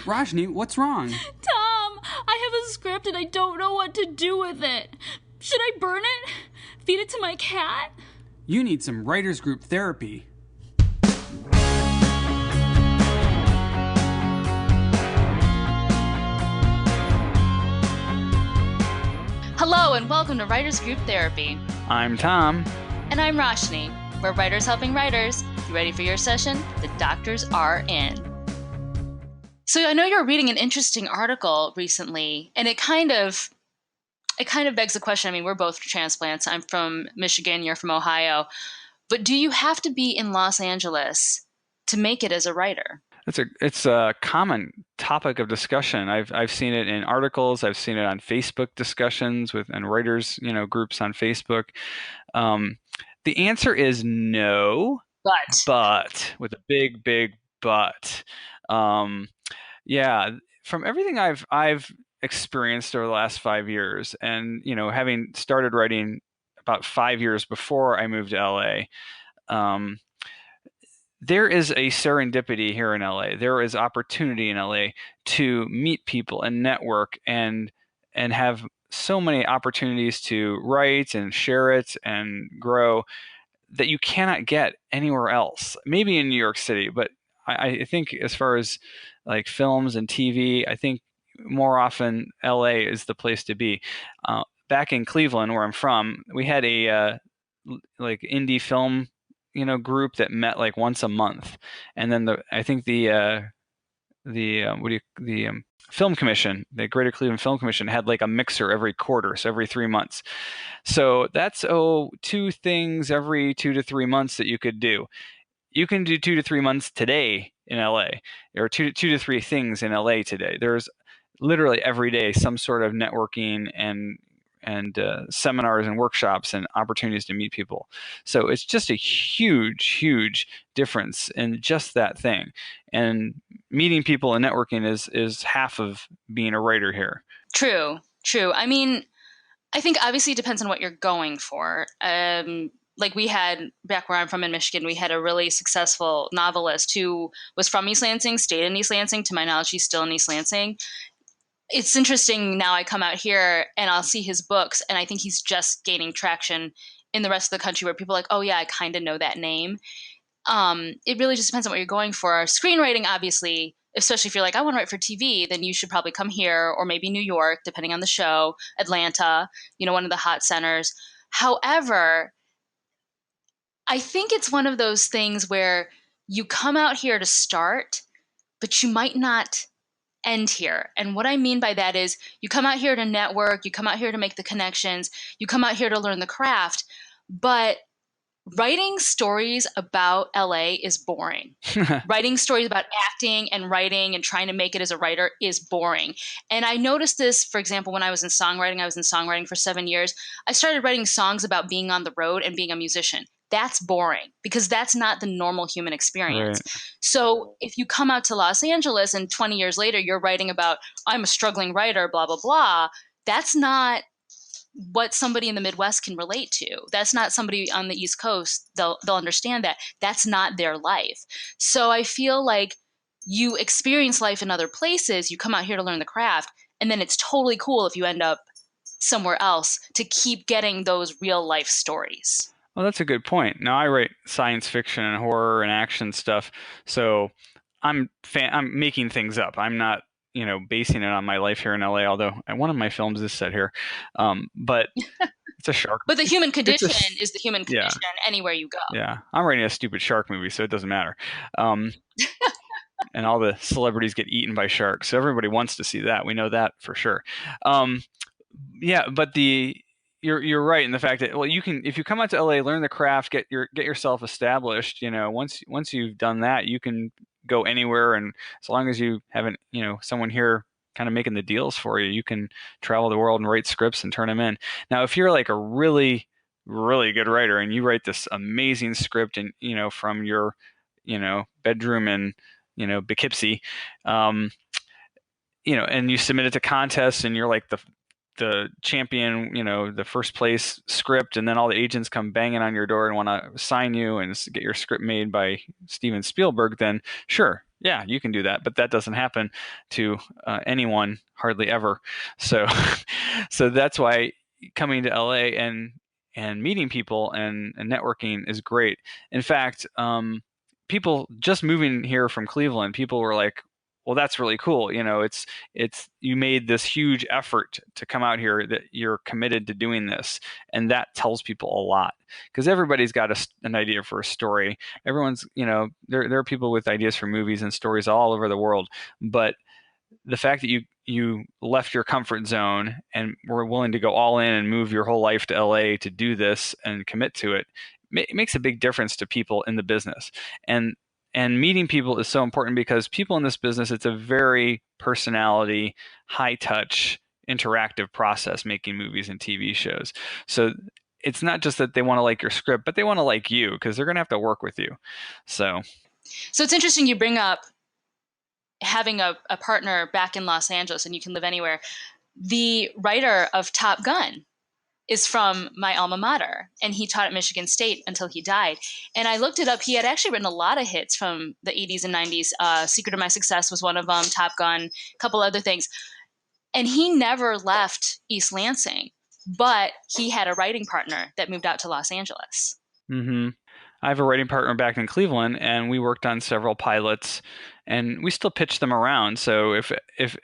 Rajni, what's wrong? Tom, I have a script and I don't know what to do with it. Should I burn it? Feed it to my cat? You need some writers group therapy. Hello and welcome to Writers Group Therapy. I'm Tom. And I'm Roshni. We're writers helping writers. You ready for your session? The doctors are in. So I know you're reading an interesting article recently, and it kind of begs the question. I mean, we're both transplants. I'm from Michigan, you're from Ohio. But do you have to be in Los Angeles to make it as a writer? It's a common topic of discussion. I've seen it in articles. I've seen it on Facebook discussions and writers, groups on Facebook. The answer is no, but with a big but. Yeah, from everything I've experienced over the last 5 years, and having started writing about 5 years before I moved to LA. There is a serendipity here in LA. There is opportunity in LA to meet people and network and have so many opportunities to write and share it and grow that you cannot get anywhere else. Maybe in New York City, but I think as far as like films and TV, I think more often LA is the place to be. Back in Cleveland, where I'm from, we had a like indie film group that met like once a month, and then the film commission, the Greater Cleveland Film Commission, had like a mixer every quarter, so every 3 months. So that's 2 things every 2 to 3 months that you could do. You can do 2 to 3 months today in LA, or two to three things in LA today. There's literally every day some sort of networking and seminars and workshops and opportunities to meet people. So it's just a huge difference in just that thing. And meeting people and networking is half of being a writer here. True. I mean, I think obviously it depends on what you're going for. Like we had, back where I'm from in Michigan, we had a really successful novelist who was from East Lansing, stayed in East Lansing. To my knowledge, he's still in East Lansing. It's interesting now I come out here and I'll see his books, and I think he's just gaining traction in the rest of the country where people are like, oh yeah, I kind of know that name. It really just depends on what you're going for. Screenwriting, obviously, especially if you're like, I want to write for TV, then you should probably come here, or maybe New York, depending on the show, Atlanta, one of the hot centers. However, I think it's one of those things where you come out here to start, but you might not end here. And what I mean by that is you come out here to network, you come out here to make the connections, you come out here to learn the craft, but writing stories about LA is boring. Writing stories about acting and writing and trying to make it as a writer is boring. And I noticed this, for example, when I was in songwriting for 7 years. I started writing songs about being on the road and being a musician. That's boring because that's not the normal human experience. Right. So if you come out to Los Angeles and 20 years later, you're writing about, I'm a struggling writer, blah, blah, blah, that's not what somebody in the Midwest can relate to. That's not somebody on the East Coast. They'll understand that. That's not their life. So I feel like you experience life in other places, you come out here to learn the craft, and then it's totally cool if you end up somewhere else to keep getting those real life stories. Well, that's a good point. Now, I write science fiction and horror and action stuff, so I'm making things up. I'm not, basing it on my life here in LA, although one of my films is set here. But it's a shark. But the human condition is the human condition anywhere you go. Yeah, I'm writing a stupid shark movie, so it doesn't matter. And all the celebrities get eaten by sharks, so everybody wants to see that. We know that for sure. Yeah, but You're right in the fact that, well, you can, if you come out to LA, learn the craft, get yourself established. Once you've done that, you can go anywhere, and as long as you haven't, someone here kind of making the deals for you, you can travel the world and write scripts and turn them in. Now, if you're like a really, really good writer and you write this amazing script and from your, bedroom in, Poughkeepsie, and you submit it to contests and you're like the the champion, the first place script, and then all the agents come banging on your door and want to sign you and get your script made by Steven Spielberg, then sure, yeah, you can do that. But that doesn't happen to anyone hardly ever. So, so that's why coming to LA and meeting people and networking is great. In fact, people just moving here from Cleveland, people were like, well, that's really cool. It's you made this huge effort to come out here, that you're committed to doing this, and that tells people a lot, because everybody's got an idea for a story. Everyone's, there are people with ideas for movies and stories all over the world, but the fact that you left your comfort zone and were willing to go all in and move your whole life to LA to do this and commit to it, makes a big difference to people in the business. And meeting people is so important, because people in this business, it's a very personality, high touch, interactive process, making movies and TV shows. So it's not just that they want to like your script, but they want to like you, because they're going to have to work with you. So it's interesting you bring up having a partner back in Los Angeles and you can live anywhere. The writer of Top Gun is from my alma mater, and he taught at Michigan State until he died. And I looked it up. He had actually written a lot of hits from the 80s and 90s. Secret of My Success was one of them, Top Gun, a couple other things. And he never left East Lansing, but he had a writing partner that moved out to Los Angeles. Mm-hmm. I have a writing partner back in Cleveland, and we worked on several pilots, and we still pitch them around. So if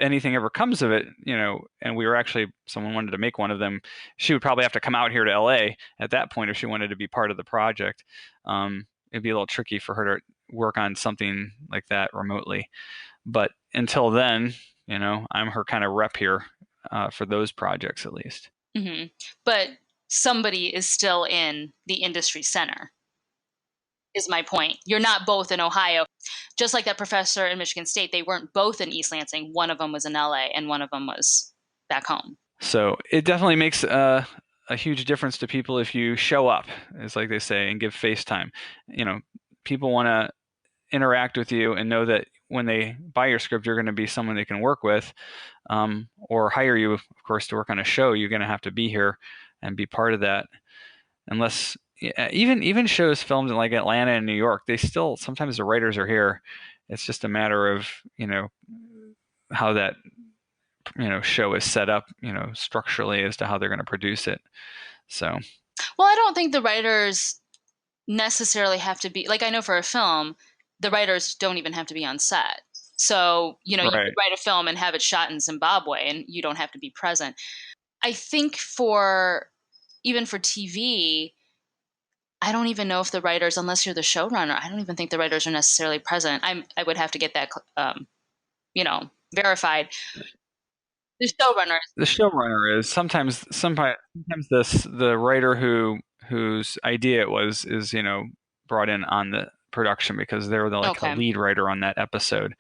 anything ever comes of it, and we were actually, someone wanted to make one of them, she would probably have to come out here to LA at that point if she wanted to be part of the project. It'd be a little tricky for her to work on something like that remotely. But until then, I'm her kind of rep here for those projects at least. Mm-hmm. But somebody is still in the industry center, is my point. You're not both in Ohio. Just like that professor in Michigan State, they weren't both in East Lansing. One of them was in LA and one of them was back home. So it definitely makes a huge difference to people if you show up, is like they say, and give face time. People want to interact with you and know that when they buy your script, you're going to be someone they can work with, or hire you, of course, to work on a show. You're going to have to be here and be part of that. Unless even shows filmed in like Atlanta and New York, they still, sometimes the writers are here. It's just a matter of how that show is set up structurally as to how they're going to produce it. So well, I don't think the writers necessarily have to be, like, I know for a film the writers don't even have to be on set. So you could write a film and have it shot in Zimbabwe and you don't have to be present. I think even for TV, I don't even know if the writers, unless you're the showrunner, I don't even think the writers are necessarily present. I would have to get that, verified. The showrunner is sometimes the writer whose idea it was is brought in on the production, because they're the lead writer on that episode.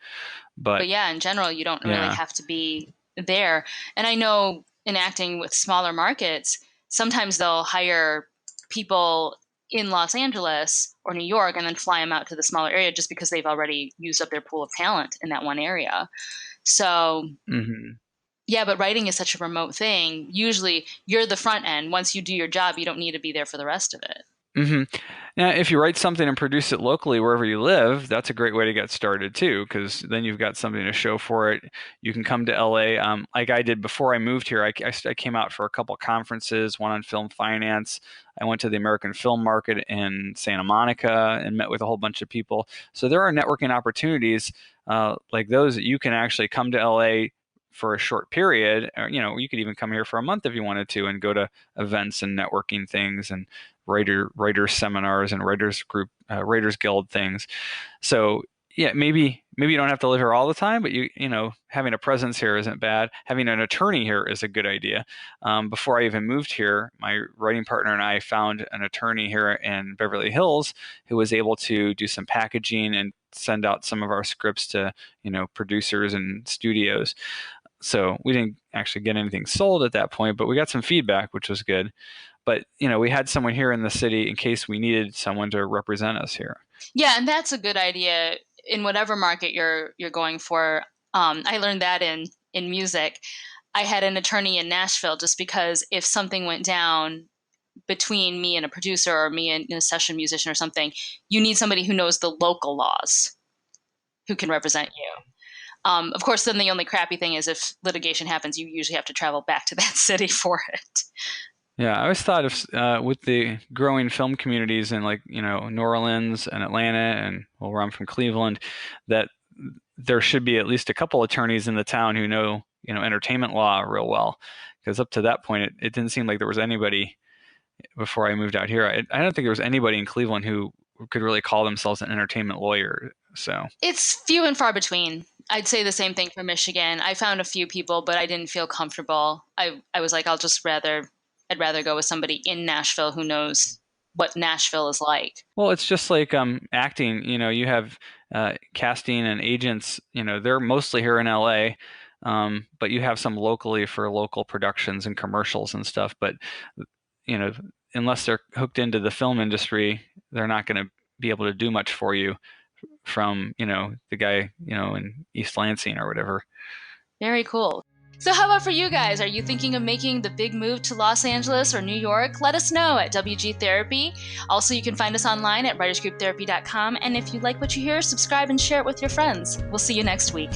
But yeah, in general, you don't really have to be there. And I know in acting with smaller markets, sometimes they'll hire people in Los Angeles or New York and then fly them out to the smaller area just because they've already used up their pool of talent in that one area. So, yeah, but writing is such a remote thing. Usually you're the front end. Once you do your job, you don't need to be there for the rest of it. Now, if you write something and produce it locally wherever you live, that's a great way to get started too, because then you've got something to show for it. You can come to LA, like I did before I moved here. I came out for a couple conferences, one on film finance. I went to the American Film Market in Santa Monica and met with a whole bunch of people. So there are networking opportunities like those that you can actually come to LA for a short period. Or, you could even come here for a month if you wanted to, and go to events and networking things and writer seminars and writers guild things. So yeah, maybe you don't have to live here all the time, but having a presence here isn't bad. Having an attorney here is a good idea. Before I even moved here, my writing partner and I found an attorney here in Beverly Hills who was able to do some packaging and send out some of our scripts to producers and studios. So we didn't actually get anything sold at that point, but we got some feedback, which was good. But we had someone here in the city in case we needed someone to represent us here. Yeah, and that's a good idea in whatever market you're going for. I learned that in music. I had an attorney in Nashville, just because if something went down between me and a producer, or me and a session musician or something, you need somebody who knows the local laws, who can represent you. Of course, then the only crappy thing is if litigation happens, you usually have to travel back to that city for it. Yeah, I always thought of with the growing film communities in, like, New Orleans and Atlanta, and well, where I'm from, Cleveland, that there should be at least a couple attorneys in the town who know entertainment law real well, because up to that point it didn't seem like there was anybody before I moved out here. I don't think there was anybody in Cleveland who could really call themselves an entertainment lawyer. So It's few and far between. I'd say the same thing for Michigan. I found a few people, but I didn't feel comfortable. I was like, I'd rather go with somebody in Nashville who knows what Nashville is like. well, it's just like acting. You have casting and agents. They're mostly here in LA, but you have some locally for local productions and commercials and stuff. But you know, unless they're hooked into the film industry, they're not going to be able to do much for you from, the guy, in East Lansing or whatever. Very cool. So how about for you guys? Are you thinking of making the big move to Los Angeles or New York? Let us know at WG Therapy. Also, you can find us online at writersgrouptherapy.com. And if you like what you hear, subscribe and share it with your friends. We'll see you next week.